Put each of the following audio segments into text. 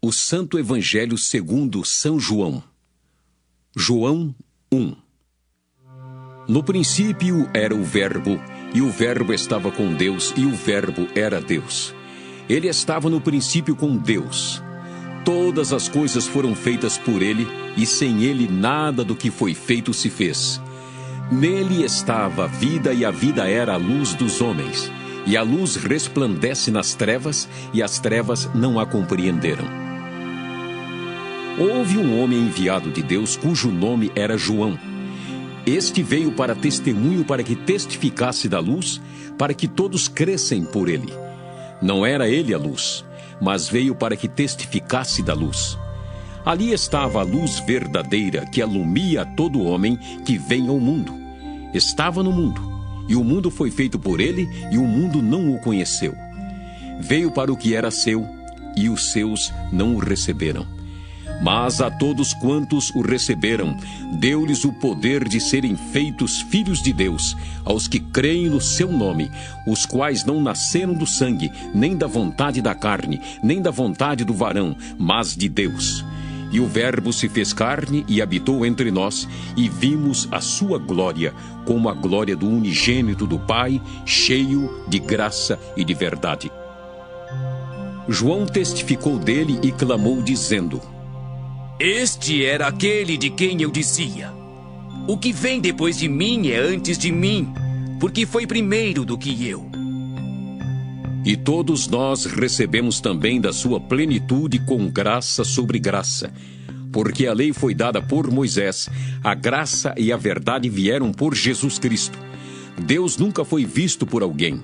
O Santo Evangelho segundo São João. João 1. No princípio era o Verbo, e o Verbo estava com Deus, e o Verbo era Deus. Ele estava no princípio com Deus. Todas as coisas foram feitas por ele, e sem ele nada do que foi feito se fez. Nele estava a vida, e a vida era a luz dos homens. E a luz resplandece nas trevas, e as trevas não a compreenderam. Houve um homem enviado de Deus, cujo nome era João. Este veio para testemunho, para que testificasse da luz, para que todos crescem por ele. Não era ele a luz, mas veio para que testificasse da luz. Ali estava a luz verdadeira, que alumia a todo homem que vem ao mundo. Estava no mundo, e o mundo foi feito por ele, e o mundo não o conheceu. Veio para o que era seu, e os seus não o receberam. Mas a todos quantos o receberam, deu-lhes o poder de serem feitos filhos de Deus, aos que creem no seu nome, os quais não nasceram do sangue, nem da vontade da carne, nem da vontade do varão, mas de Deus. E o Verbo se fez carne e habitou entre nós, e vimos a sua glória, como a glória do unigênito do Pai, cheio de graça e de verdade. João testificou dele e clamou, dizendo: Este era aquele de quem eu dizia: o que vem depois de mim é antes de mim, porque foi primeiro do que eu. E todos nós recebemos também da sua plenitude com graça sobre graça. Porque a lei foi dada por Moisés, a graça e a verdade vieram por Jesus Cristo. Deus nunca foi visto por alguém.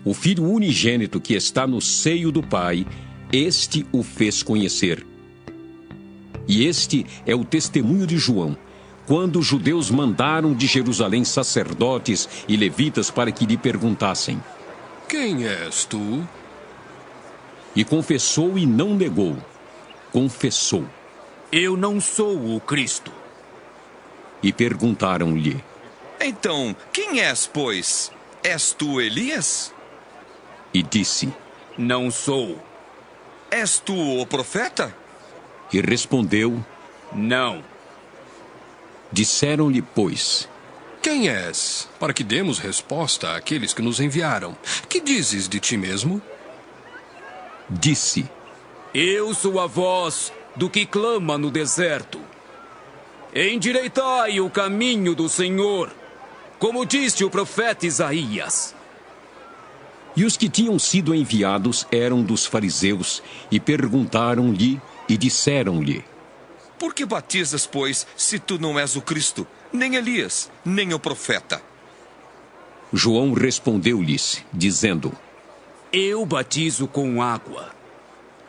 O Filho unigênito que está no seio do Pai, este o fez conhecer. E este é o testemunho de João, quando os judeus mandaram de Jerusalém sacerdotes e levitas para que lhe perguntassem: Quem és tu? E confessou e não negou. Confessou. Eu não sou o Cristo. E perguntaram-lhe: Então, quem és, pois? És tu Elias? E disse: Não sou. És tu o profeta? E respondeu: Não. Disseram-lhe, pois: Quem és? Para que demos resposta àqueles que nos enviaram. Que dizes de ti mesmo? Disse: Eu sou a voz do que clama no deserto. Endireitai o caminho do Senhor, como disse o profeta Isaías. E os que tinham sido enviados eram dos fariseus, e perguntaram-lhe e disseram-lhe: Por que batizas, pois, se tu não és o Cristo, nem Elias, nem o profeta? João respondeu-lhes, dizendo: Eu batizo com água,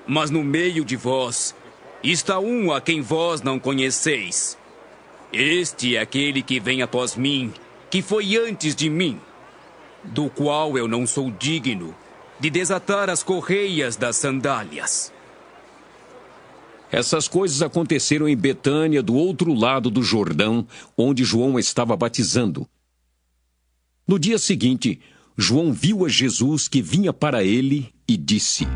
mas no meio de vós está um a quem vós não conheceis. Este é aquele que vem após mim, que foi antes de mim, do qual eu não sou digno de desatar as correias das sandálias. Essas coisas aconteceram em Betânia, do outro lado do Jordão, onde João estava batizando. No dia seguinte, João viu a Jesus que vinha para ele e disse: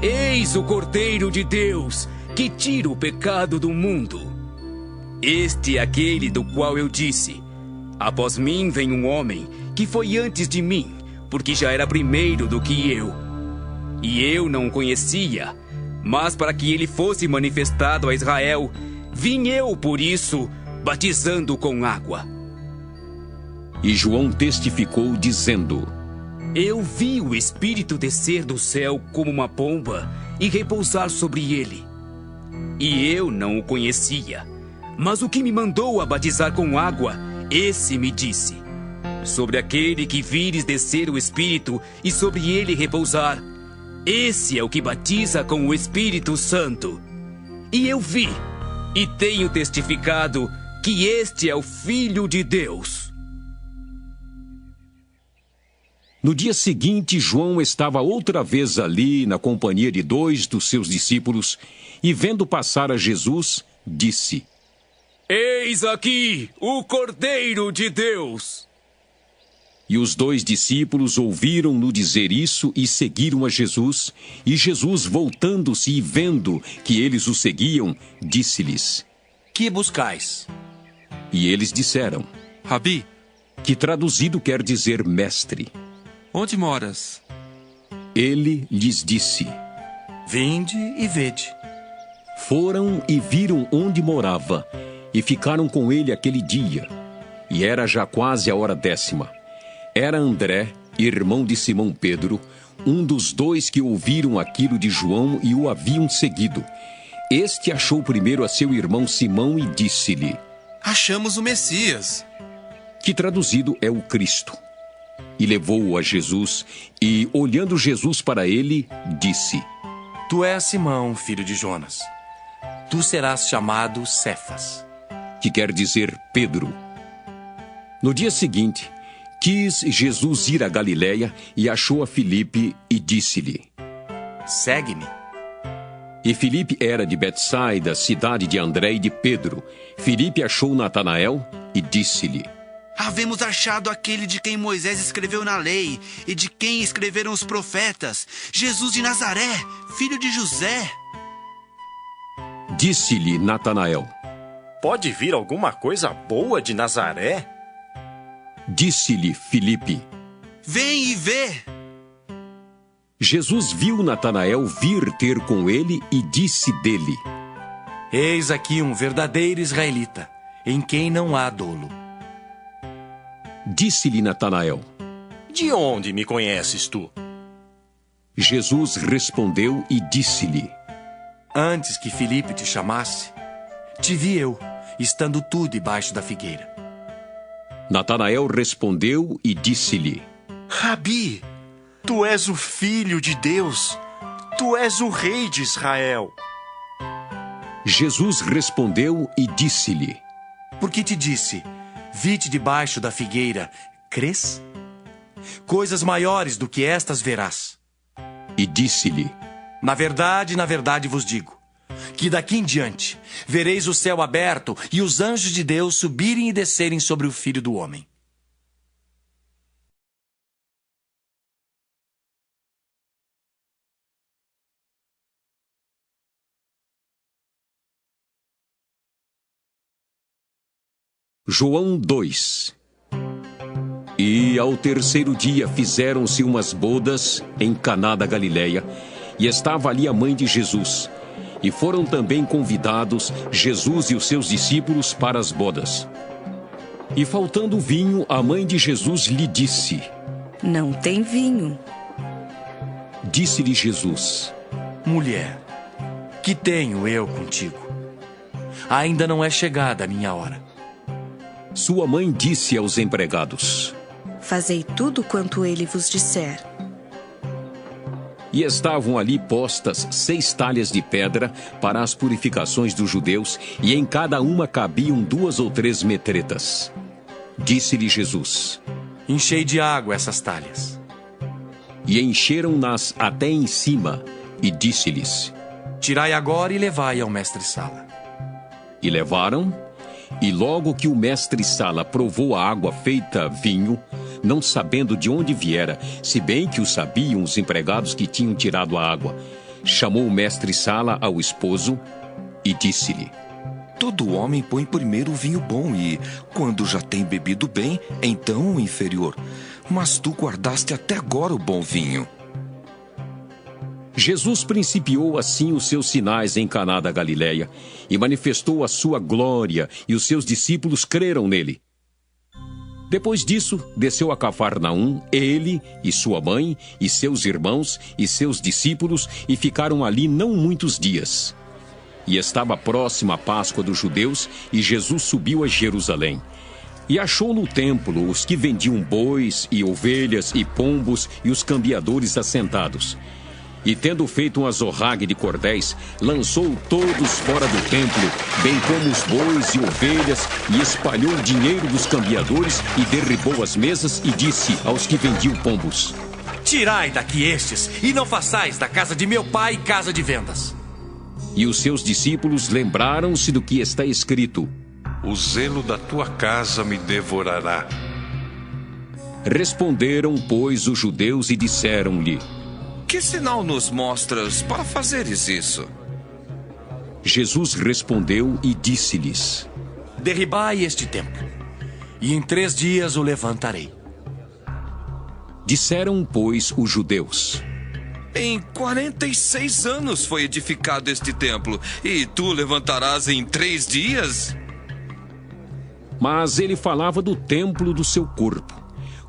Eis o Cordeiro de Deus, que tira o pecado do mundo. Este é aquele do qual eu disse: Após mim vem um homem que foi antes de mim, porque já era primeiro do que eu. E eu não o conhecia, mas para que ele fosse manifestado a Israel, vim eu, por isso, batizando com água. E João testificou, dizendo: Eu vi o Espírito descer do céu como uma pomba e repousar sobre ele. E eu não o conhecia, mas o que me mandou a batizar com água, esse me disse: Sobre aquele que vires descer o Espírito e sobre ele repousar, esse é o que batiza com o Espírito Santo. E eu vi, e tenho testificado, que este é o Filho de Deus. No dia seguinte, João estava outra vez ali, na companhia de 2 dos seus discípulos, e vendo passar a Jesus, disse: Eis aqui o Cordeiro de Deus. E os 2 discípulos ouviram-no dizer isso e seguiram a Jesus. E Jesus, voltando-se e vendo que eles o seguiam, disse-lhes: Que buscais? E eles disseram, Rabi, que traduzido quer dizer mestre. onde moras? Ele lhes disse. Vinde e vede. Foram e viram onde morava, e ficaram com ele aquele dia. E era já quase a hora 10ª. Era André, irmão de Simão Pedro, um dos 2 que ouviram aquilo de João e o haviam seguido. Este achou primeiro a seu irmão Simão e disse-lhe, Achamos o Messias. que traduzido é o Cristo. E levou-o a Jesus, e, olhando Jesus para ele, disse, Tu és Simão, filho de Jonas. Tu serás chamado Cefas. que quer dizer Pedro. No dia seguinte, quis Jesus ir a Galiléia e achou a Filipe e disse-lhe. Segue-me. E Filipe era de Betsaida, cidade de André e de Pedro. Filipe achou Natanael e disse-lhe. Havemos achado aquele de quem Moisés escreveu na lei e de quem escreveram os profetas, Jesus de Nazaré, filho de José. Disse-lhe Natanael. Pode vir alguma coisa boa de Nazaré? Disse-lhe Filipe. Vem e vê. Jesus viu Natanael vir ter com ele e disse dele. Eis aqui um verdadeiro israelita, em quem não há dolo. Disse-lhe Natanael. De onde me conheces tu? Jesus respondeu e disse-lhe. Antes que Filipe te chamasse, te vi eu, estando tu debaixo da figueira. Natanael respondeu e disse-lhe. Rabi, tu és o Filho de Deus. Tu és o Rei de Israel. Jesus respondeu e disse-lhe. Porque te disse, vi-te debaixo da figueira, crês? Coisas maiores do que estas verás. E disse-lhe. Na verdade vos digo, que daqui em diante vereis o céu aberto e os anjos de Deus subirem e descerem sobre o Filho do Homem. João 2. E ao 3º dia fizeram-se umas bodas em Caná da Galileia, e estava ali a mãe de Jesus. E foram também convidados Jesus e os seus discípulos para as bodas. E faltando vinho, a mãe de Jesus lhe disse. Não tem vinho. Disse-lhe Jesus. Mulher, que tenho eu contigo? Ainda não é chegada a minha hora. Sua mãe disse aos empregados. Fazei tudo quanto ele vos disser. E estavam ali postas 6 talhas de pedra para as purificações dos judeus, e em cada uma cabiam 2 ou 3 metretas. Disse-lhe Jesus. Enchei de água essas talhas. E encheram-nas até em cima, e disse-lhes. Tirai agora e levai ao mestre-sala. E levaram, e logo que o mestre-sala provou a água feita vinho, não sabendo de onde viera, se bem que o sabiam os empregados que tinham tirado a água, chamou o mestre-sala ao esposo e disse-lhe. Todo homem põe primeiro o vinho bom e, quando já tem bebido bem, então o inferior. Mas tu guardaste até agora o bom vinho. Jesus principiou assim os seus sinais em Caná da Galileia e manifestou a sua glória, e os seus discípulos creram nele. Depois disso, desceu a Cafarnaum, ele e sua mãe, e seus irmãos e seus discípulos, e ficaram ali não muitos dias. E estava próxima a Páscoa dos judeus, e Jesus subiu a Jerusalém. E achou no templo os que vendiam bois e ovelhas e pombos e os cambiadores assentados. E tendo feito um azorrague de cordéis, lançou todos fora do templo, bem como os bois e ovelhas, e espalhou o dinheiro dos cambiadores, e derribou as mesas, e disse aos que vendiam pombos. Tirai daqui estes, e não façais da casa de meu pai casa de vendas. E os seus discípulos lembraram-se do que está escrito. O zelo da tua casa me devorará. Responderam, pois, os judeus e disseram-lhe: Que sinal nos mostras para fazeres isso? Jesus respondeu e disse-lhes: Derribai este templo, e em 3 dias o levantarei. Disseram, pois, os judeus: Em 46 anos foi edificado este templo, e tu levantarás em 3 dias? Mas ele falava do templo do seu corpo.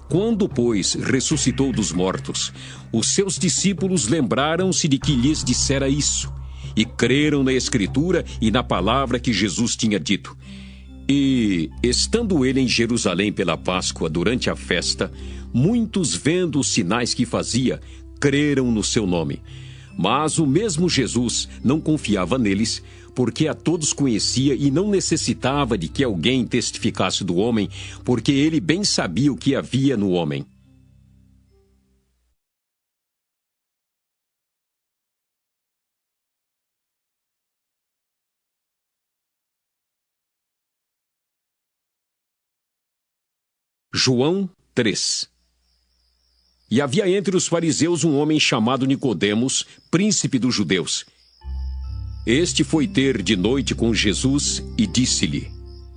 Quando, pois, ressuscitou dos mortos, os seus discípulos lembraram-se de que lhes dissera isso, e creram na Escritura e na palavra que Jesus tinha dito. E, estando ele em Jerusalém pela Páscoa durante a festa, muitos, vendo os sinais que fazia, creram no seu nome. Mas o mesmo Jesus não confiava neles, porque a todos conhecia e não necessitava de que alguém testificasse do homem, porque ele bem sabia o que havia no homem. João 3. E havia entre os fariseus um homem chamado Nicodemos, príncipe dos judeus. Este foi ter de noite com Jesus e disse-lhe: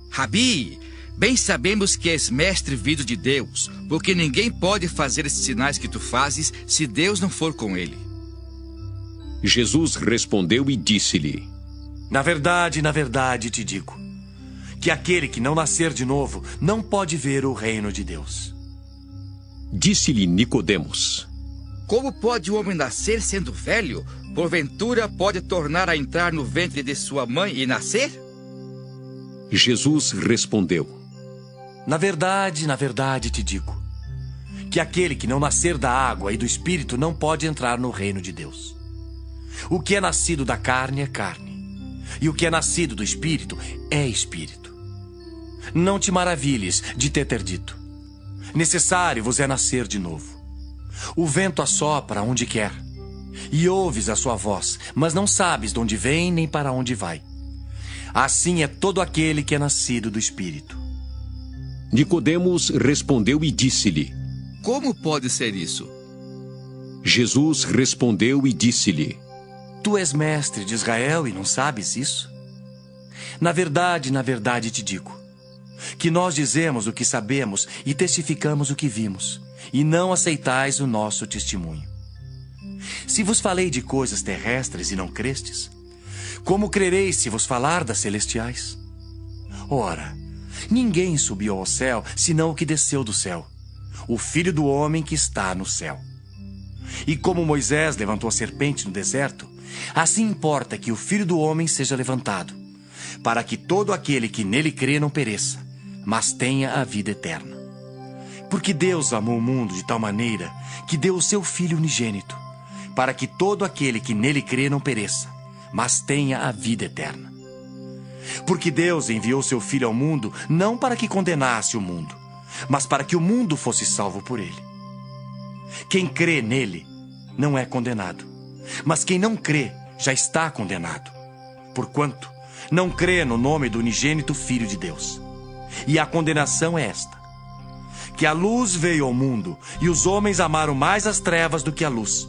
Rabi, bem sabemos que és mestre vindo de Deus, porque ninguém pode fazer esses sinais que tu fazes se Deus não for com ele. Jesus respondeu e disse-lhe: Na verdade te digo, que aquele que não nascer de novo não pode ver o reino de Deus. Disse-lhe Nicodemos: Como pode o homem nascer sendo velho? Porventura pode tornar a entrar no ventre de sua mãe e nascer? Jesus respondeu: Na verdade te digo, que aquele que não nascer da água e do Espírito não pode entrar no reino de Deus. O que é nascido da carne é carne, e o que é nascido do Espírito é Espírito. Não te maravilhes de ter dito: necessário vos é nascer de novo. O vento assopra onde quer, e ouves a sua voz, mas não sabes de onde vem nem para onde vai. Assim é todo aquele que é nascido do Espírito. Nicodemos respondeu e disse-lhe: Como pode ser isso? Jesus respondeu e disse-lhe: Tu és mestre de Israel e não sabes isso? Na verdade te digo, que nós dizemos o que sabemos e testificamos o que vimos, e não aceitais o nosso testemunho. Se vos falei de coisas terrestres e não crestes, como crereis se vos falar das celestiais? Ora, ninguém subiu ao céu, senão o que desceu do céu, o Filho do homem que está no céu. E como Moisés levantou a serpente no deserto, assim importa que o Filho do homem seja levantado, para que todo aquele que nele crê não pereça, mas tenha a vida eterna. Porque Deus amou o mundo de tal maneira que deu o seu Filho unigênito, para que todo aquele que nele crê não pereça, mas tenha a vida eterna. Porque Deus enviou seu Filho ao mundo não para que condenasse o mundo, mas para que o mundo fosse salvo por ele. Quem crê nele não é condenado, mas quem não crê já está condenado, porquanto não crê no nome do unigênito Filho de Deus. E a condenação é esta: que a luz veio ao mundo, e os homens amaram mais as trevas do que a luz,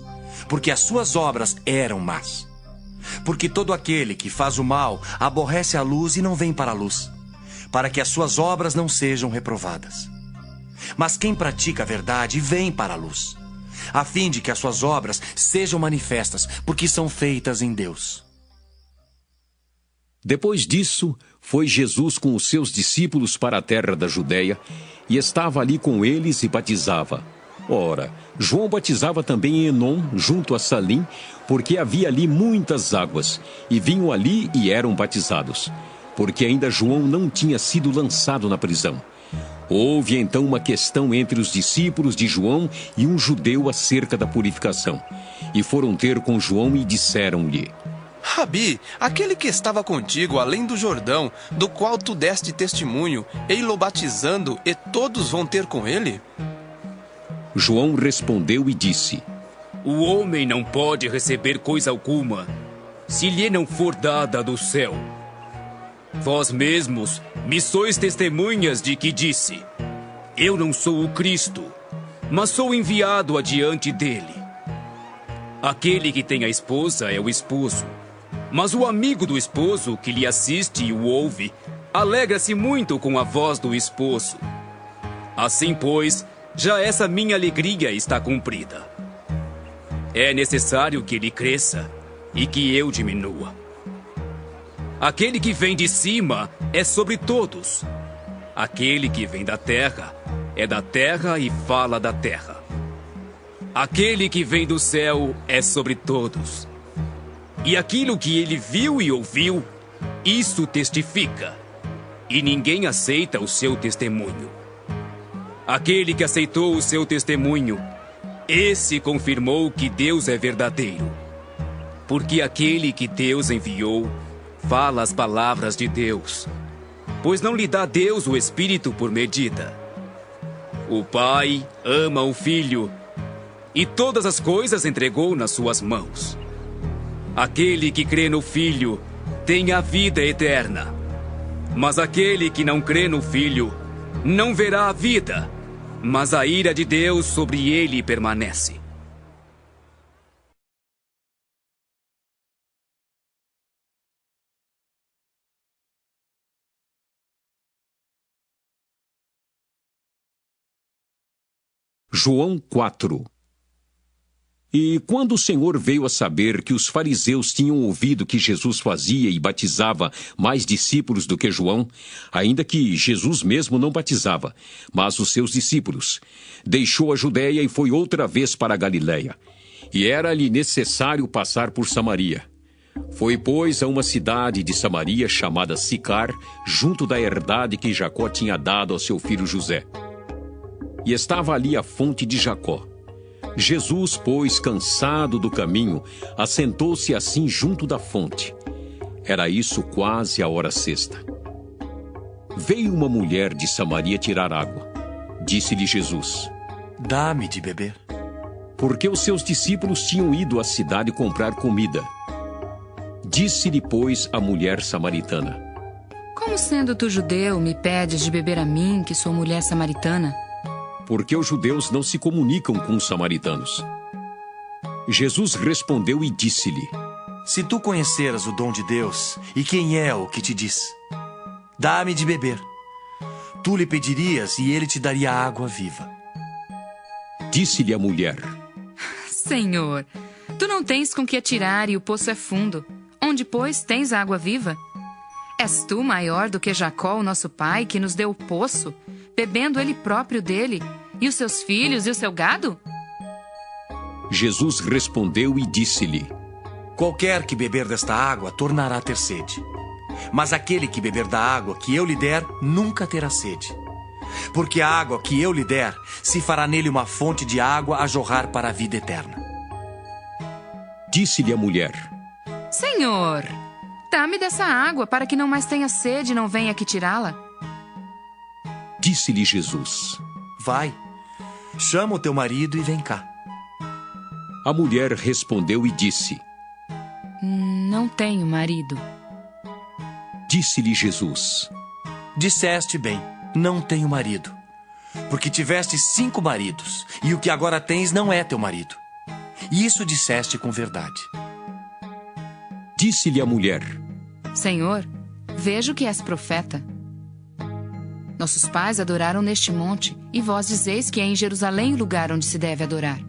porque as suas obras eram más. Porque todo aquele que faz o mal aborrece a luz e não vem para a luz, para que as suas obras não sejam reprovadas. Mas quem pratica a verdade vem para a luz, a fim de que as suas obras sejam manifestas, porque são feitas em Deus. Depois disso, foi Jesus com os seus discípulos para a terra da Judéia, e estava ali com eles e batizava. Ora, João batizava também em Enom, junto a Salim, porque havia ali muitas águas, e vinham ali e eram batizados, porque ainda João não tinha sido lançado na prisão. Houve então uma questão entre os discípulos de João e um judeu acerca da purificação. E foram ter com João e disseram-lhe: Rabi, aquele que estava contigo além do Jordão, do qual tu deste testemunho, ei-lo batizando, e todos vão ter com ele? João respondeu e disse: O homem não pode receber coisa alguma, se lhe não for dada do céu. Vós mesmos me sois testemunhas de que disse: Eu não sou o Cristo, mas sou enviado adiante dele. Aquele que tem a esposa é o esposo, mas o amigo do esposo que lhe assiste e o ouve, alegra-se muito com a voz do esposo. Assim, pois, já essa minha alegria está cumprida. É necessário que ele cresça e que eu diminua. Aquele que vem de cima é sobre todos. Aquele que vem da terra é da terra e fala da terra. Aquele que vem do céu é sobre todos. E aquilo que ele viu e ouviu, isso testifica. E ninguém aceita o seu testemunho. Aquele que aceitou o seu testemunho, esse confirmou que Deus é verdadeiro. Porque aquele que Deus enviou fala as palavras de Deus, pois não lhe dá Deus o Espírito por medida. O Pai ama o Filho e todas as coisas entregou nas suas mãos. Aquele que crê no Filho tem a vida eterna, mas aquele que não crê no Filho não verá a vida, mas a ira de Deus sobre ele permanece. João 4. E quando o Senhor veio a saber que os fariseus tinham ouvido que Jesus fazia e batizava mais discípulos do que João, ainda que Jesus mesmo não batizava, mas os seus discípulos, deixou a Judéia e foi outra vez para a Galiléia. E era-lhe necessário passar por Samaria. Foi, pois, a uma cidade de Samaria chamada Sicar, junto da herdade que Jacó tinha dado ao seu filho José. E estava ali a fonte de Jacó. Jesus, pois, cansado do caminho, assentou-se assim junto da fonte. Era isso quase a hora sexta. Veio uma mulher de Samaria tirar água. Disse-lhe Jesus: Dá-me de beber. Porque os seus discípulos tinham ido à cidade comprar comida. Disse-lhe, pois, a mulher samaritana: Como sendo tu judeu, me pedes de beber a mim, que sou mulher samaritana? Porque os judeus não se comunicam com os samaritanos. Jesus respondeu e disse-lhe: Se tu conheceras o dom de Deus, e quem é o que te diz: Dá-me de beber, tu lhe pedirias e ele te daria água viva. Disse-lhe a mulher: Senhor, tu não tens com que atirar e o poço é fundo. Onde, pois, tens água viva? És tu maior do que Jacó, o nosso pai, que nos deu o poço, bebendo ele próprio dele, e os seus filhos e o seu gado? Jesus respondeu e disse-lhe: Qualquer que beber desta água tornará a ter sede. Mas aquele que beber da água que eu lhe der, nunca terá sede. Porque a água que eu lhe der, se fará nele uma fonte de água a jorrar para a vida eterna. Disse-lhe a mulher: Senhor, dá-me dessa água, para que não mais tenha sede e não venha aqui tirá-la. Disse-lhe Jesus: Vai, chama o teu marido e vem cá. A mulher respondeu e disse: Não tenho marido. Disse-lhe Jesus: Disseste bem, não tenho marido. Porque tiveste 5 maridos, e o que agora tens não é teu marido. E isso disseste com verdade. Disse-lhe a mulher: Senhor, vejo que és profeta. Nossos pais adoraram neste monte, e vós dizeis que é em Jerusalém o lugar onde se deve adorar.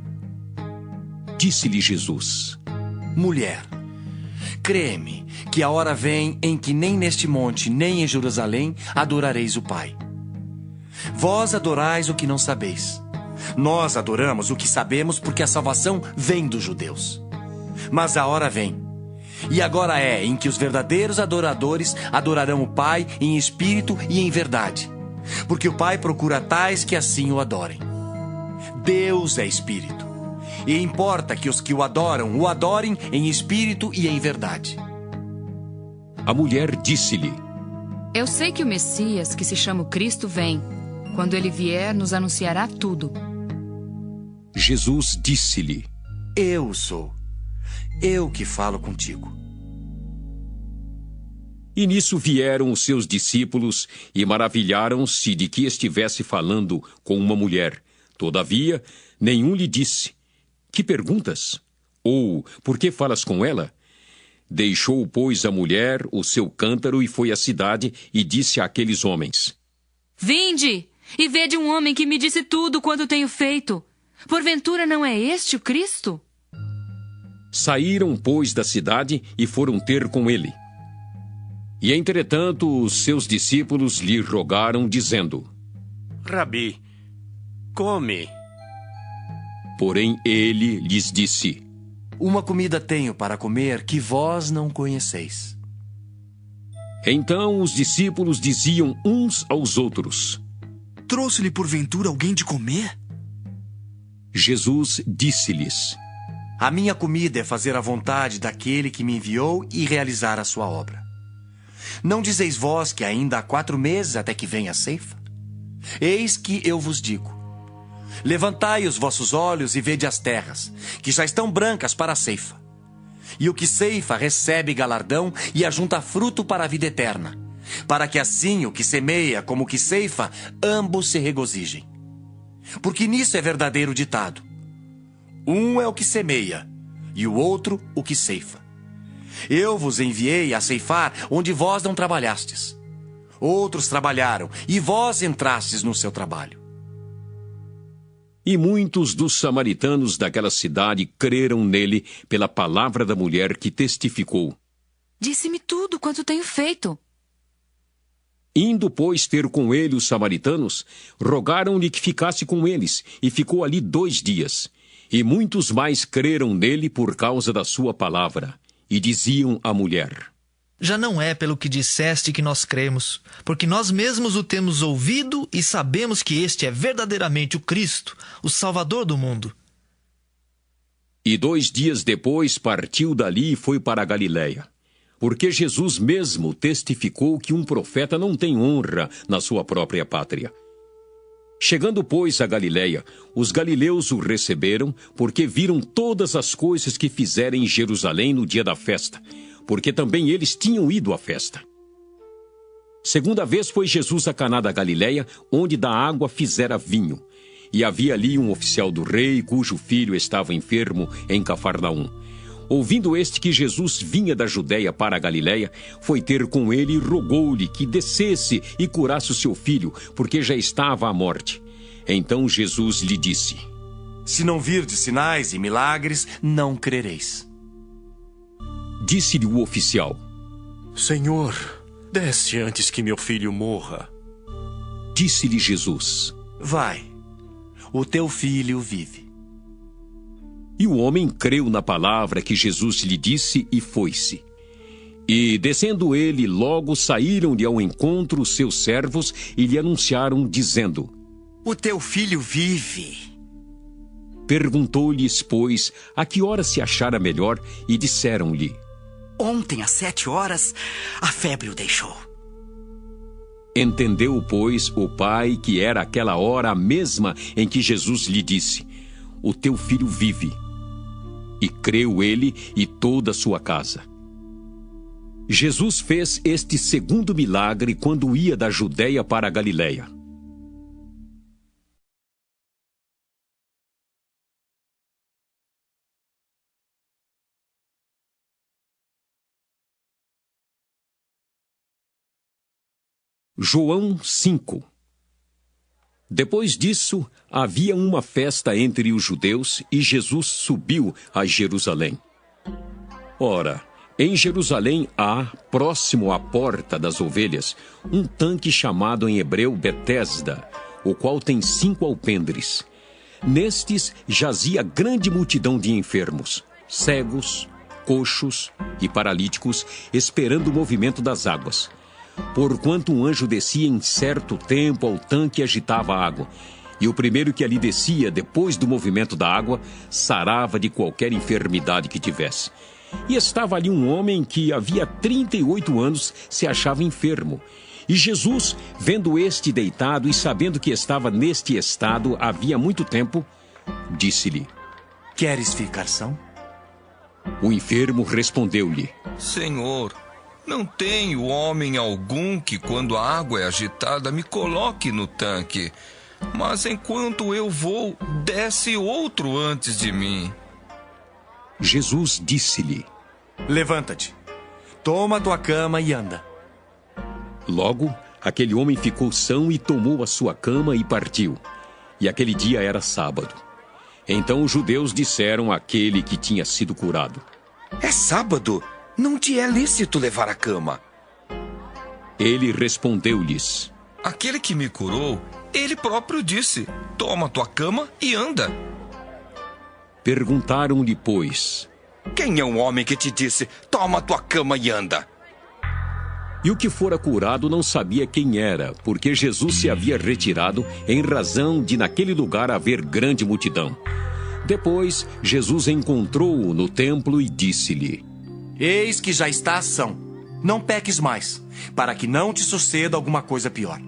Disse-lhe Jesus: Mulher, crê-me que a hora vem em que nem neste monte, nem em Jerusalém adorareis o Pai. Vós adorais o que não sabeis. Nós adoramos o que sabemos, porque a salvação vem dos judeus. Mas a hora vem, e agora é, em que os verdadeiros adoradores adorarão o Pai em espírito e em verdade. Porque o Pai procura tais que assim o adorem. Deus é espírito, e importa que os que o adorem em espírito e em verdade. A mulher disse-lhe: Eu sei que o Messias, que se chama o Cristo, vem. Quando ele vier, nos anunciará tudo. Jesus disse-lhe: Eu sou. Eu que falo contigo. E nisso vieram os seus discípulos e maravilharam-se de que estivesse falando com uma mulher, Todavia, nenhum lhe disse: que perguntas? Ou, por que falas com ela? Deixou, pois, a mulher o seu cântaro e foi à cidade e disse àqueles homens: Vinde, e vede um homem que me disse tudo quanto tenho feito. Porventura não é este o Cristo? Saíram, pois, da cidade e foram ter com ele. E, entretanto, os seus discípulos lhe rogaram, dizendo: Rabi, come. Porém, ele lhes disse: Uma comida tenho para comer que vós não conheceis. Então os discípulos diziam uns aos outros: Trouxe-lhe porventura alguém de comer? Jesus disse-lhes: A minha comida é fazer a vontade daquele que me enviou e realizar a sua obra. Não dizeis vós que ainda há 4 meses até que venha a ceifa? Eis que eu vos digo: levantai os vossos olhos e vede as terras, que já estão brancas para a ceifa. E o que ceifa recebe galardão e ajunta fruto para a vida eterna, para que assim o que semeia como o que ceifa, ambos se regozijem. Porque nisso é verdadeiro o ditado: um é o que semeia, e o outro o que ceifa. Eu vos enviei a ceifar onde vós não trabalhastes. Outros trabalharam, e vós entrastes no seu trabalho. E muitos dos samaritanos daquela cidade creram nele pela palavra da mulher que testificou: Disse-me tudo quanto tenho feito. Indo, pois, ter com ele os samaritanos, rogaram-lhe que ficasse com eles, e ficou ali 2 dias. E muitos mais creram nele por causa da sua palavra. E diziam à mulher: Já não é pelo que disseste que nós cremos, porque nós mesmos o temos ouvido e sabemos que este é verdadeiramente o Cristo, o Salvador do mundo. E 2 dias depois partiu dali e foi para a Galiléia, porque Jesus mesmo testificou que um profeta não tem honra na sua própria pátria. Chegando, pois, a Galiléia, os galileus o receberam, porque viram todas as coisas que fizera em Jerusalém no dia da festa, porque também eles tinham ido à festa. Segunda vez foi Jesus a Caná da Galiléia, onde da água fizera vinho. E havia ali um oficial do rei, cujo filho estava enfermo em Cafarnaum. Ouvindo este que Jesus vinha da Judéia para a Galiléia, foi ter com ele e rogou-lhe que descesse e curasse o seu filho, porque já estava à morte. Então Jesus lhe disse: Se não virdes sinais e milagres, não crereis. Disse-lhe o oficial: Senhor, desce antes que meu filho morra. Disse-lhe Jesus: Vai, o teu filho vive. E o homem creu na palavra que Jesus lhe disse e foi-se. E, descendo ele, logo saíram-lhe ao encontro os seus servos e lhe anunciaram, dizendo: O teu filho vive. Perguntou-lhes, pois, a que hora se achara melhor, e disseram-lhe: Ontem, às 7 horas, a febre o deixou. Entendeu, pois, o pai que era aquela hora a mesma em que Jesus lhe disse: O teu filho vive. E creu ele e toda a sua casa. Jesus fez este segundo milagre quando ia da Judéia para a Galiléia. João 5. Depois disso, havia uma festa entre os judeus e Jesus subiu a Jerusalém. Ora, em Jerusalém há, próximo à porta das ovelhas, um tanque chamado em hebreu Betesda, o qual tem 5 alpendres. Nestes jazia grande multidão de enfermos, cegos, coxos e paralíticos, esperando o movimento das águas. Porquanto um anjo descia em certo tempo ao tanque e agitava a água, e o primeiro que ali descia, depois do movimento da água, sarava de qualquer enfermidade que tivesse. E estava ali um homem que havia 38 anos se achava enfermo. E Jesus, vendo este deitado e sabendo que estava neste estado havia muito tempo, disse-lhe: Queres ficar são? O enfermo respondeu-lhe: Senhor, não tenho homem algum que, quando a água é agitada, me coloque no tanque. mas enquanto eu vou, desce outro antes de mim. Jesus disse-lhe: Levanta-te, toma tua cama e anda. Logo, aquele homem ficou são e tomou a sua cama e partiu. E aquele dia era sábado. Então os judeus disseram àquele que tinha sido curado: É sábado, não te é lícito levar a cama. Ele respondeu-lhes: Aquele que me curou, ele próprio disse: Toma tua cama e anda. Perguntaram-lhe, pois: Quem é o homem que te disse: Toma tua cama e anda? E o que fora curado não sabia quem era, porque Jesus se havia retirado em razão de naquele lugar haver grande multidão. Depois, Jesus encontrou-o no templo e disse-lhe: Eis que já estás são. Não peques mais, para que não te suceda alguma coisa pior.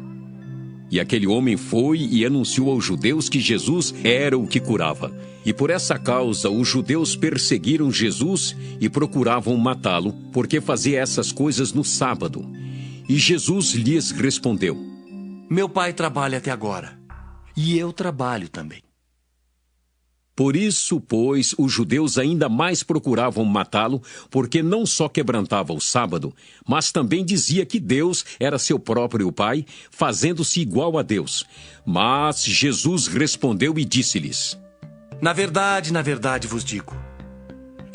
E aquele homem foi e anunciou aos judeus que Jesus era o que curava. E por essa causa os judeus perseguiram Jesus e procuravam matá-lo, porque fazia essas coisas no sábado. E Jesus lhes respondeu: Meu pai trabalha até agora, e eu trabalho também. Por isso, pois, os judeus ainda mais procuravam matá-lo, porque não só quebrantava o sábado, mas também dizia que Deus era seu próprio Pai, fazendo-se igual a Deus. Mas Jesus respondeu e disse-lhes: Na verdade vos digo,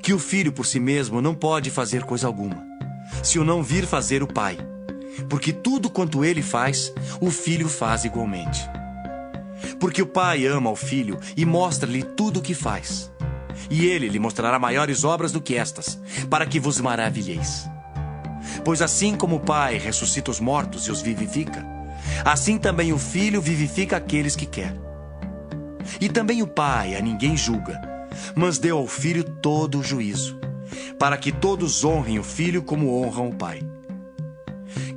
que o Filho por si mesmo não pode fazer coisa alguma, se o não vir fazer o Pai, porque tudo quanto ele faz, o Filho faz igualmente. Porque o Pai ama o Filho e mostra-lhe tudo o que faz. E ele lhe mostrará maiores obras do que estas, para que vos maravilheis. Pois assim como o Pai ressuscita os mortos e os vivifica, assim também o Filho vivifica aqueles que quer. E também o Pai a ninguém julga, mas deu ao Filho todo o juízo, para que todos honrem o Filho como honram o Pai.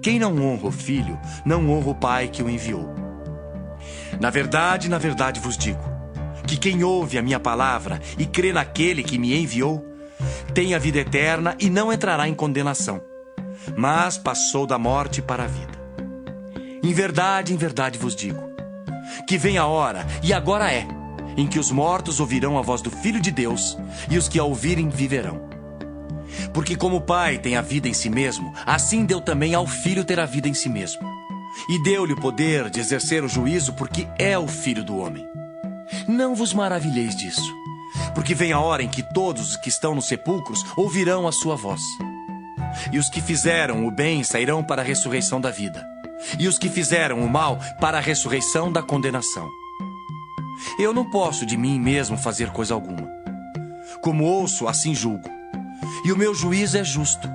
Quem não honra o Filho, não honra o Pai que o enviou. Na verdade vos digo, que quem ouve a minha palavra e crê naquele que me enviou, tem a vida eterna e não entrará em condenação, mas passou da morte para a vida. Em verdade vos digo, que vem a hora, e agora é, em que os mortos ouvirão a voz do Filho de Deus, e os que a ouvirem viverão. Porque como o Pai tem a vida em si mesmo, assim deu também ao Filho ter a vida em si mesmo. E deu-lhe o poder de exercer o juízo, porque é o Filho do homem. Não vos maravilheis disso, porque vem a hora em que todos os que estão nos sepulcros ouvirão a sua voz. E os que fizeram o bem sairão para a ressurreição da vida, e os que fizeram o mal para a ressurreição da condenação. Eu não posso de mim mesmo fazer coisa alguma. Como ouço, assim julgo. E o meu juízo é justo,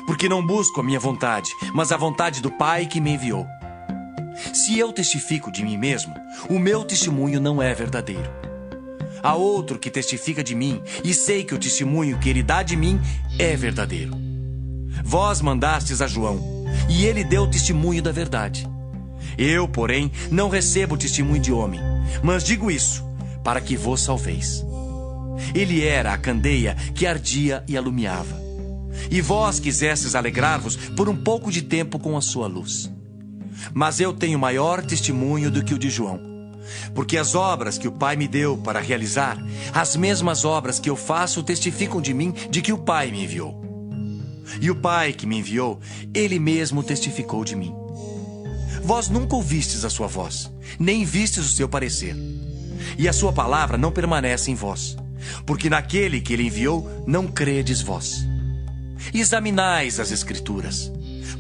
porque não busco a minha vontade, mas a vontade do Pai que me enviou. Se eu testifico de mim mesmo, o meu testemunho não é verdadeiro. Há outro que testifica de mim, e sei que o testemunho que ele dá de mim é verdadeiro. Vós mandastes a João, e ele deu testemunho da verdade. Eu, porém, não recebo testemunho de homem, mas digo isso, para que vos salveis. Ele era a candeia que ardia e alumiava. E vós quisestes alegrar-vos por um pouco de tempo com a sua luz. Mas eu tenho maior testemunho do que o de João, porque as obras que o Pai me deu para realizar, as mesmas obras que eu faço testificam de mim de que o Pai me enviou. E o Pai que me enviou, ele mesmo testificou de mim. Vós nunca ouvistes a sua voz, nem vistes o seu parecer. E a sua palavra não permanece em vós, porque naquele que ele enviou não credes vós. Examinais as Escrituras,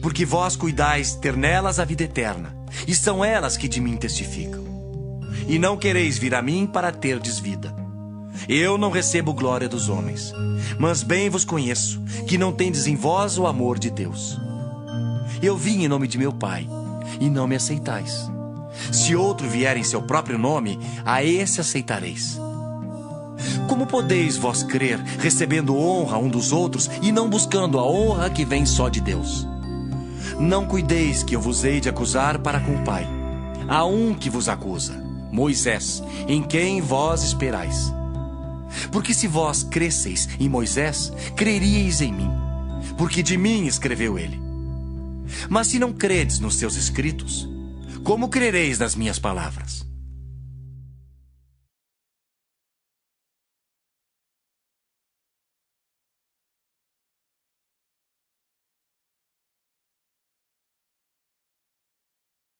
porque vós cuidais ter nelas a vida eterna, e são elas que de mim testificam. E não quereis vir a mim para terdes vida. Eu não recebo glória dos homens, mas bem vos conheço, que não tendes em vós o amor de Deus. Eu vim em nome de meu Pai, e não me aceitais. Se outro vier em seu próprio nome, a esse aceitareis. Como podeis vós crer, recebendo honra um dos outros e não buscando a honra que vem só de Deus? Não cuideis que eu vos hei de acusar para com o Pai. Há um que vos acusa, Moisés, em quem vós esperais. Porque se vós cresceis em Moisés, creríeis em mim, porque de mim escreveu ele. Mas se não credes nos seus escritos, como crereis nas minhas palavras?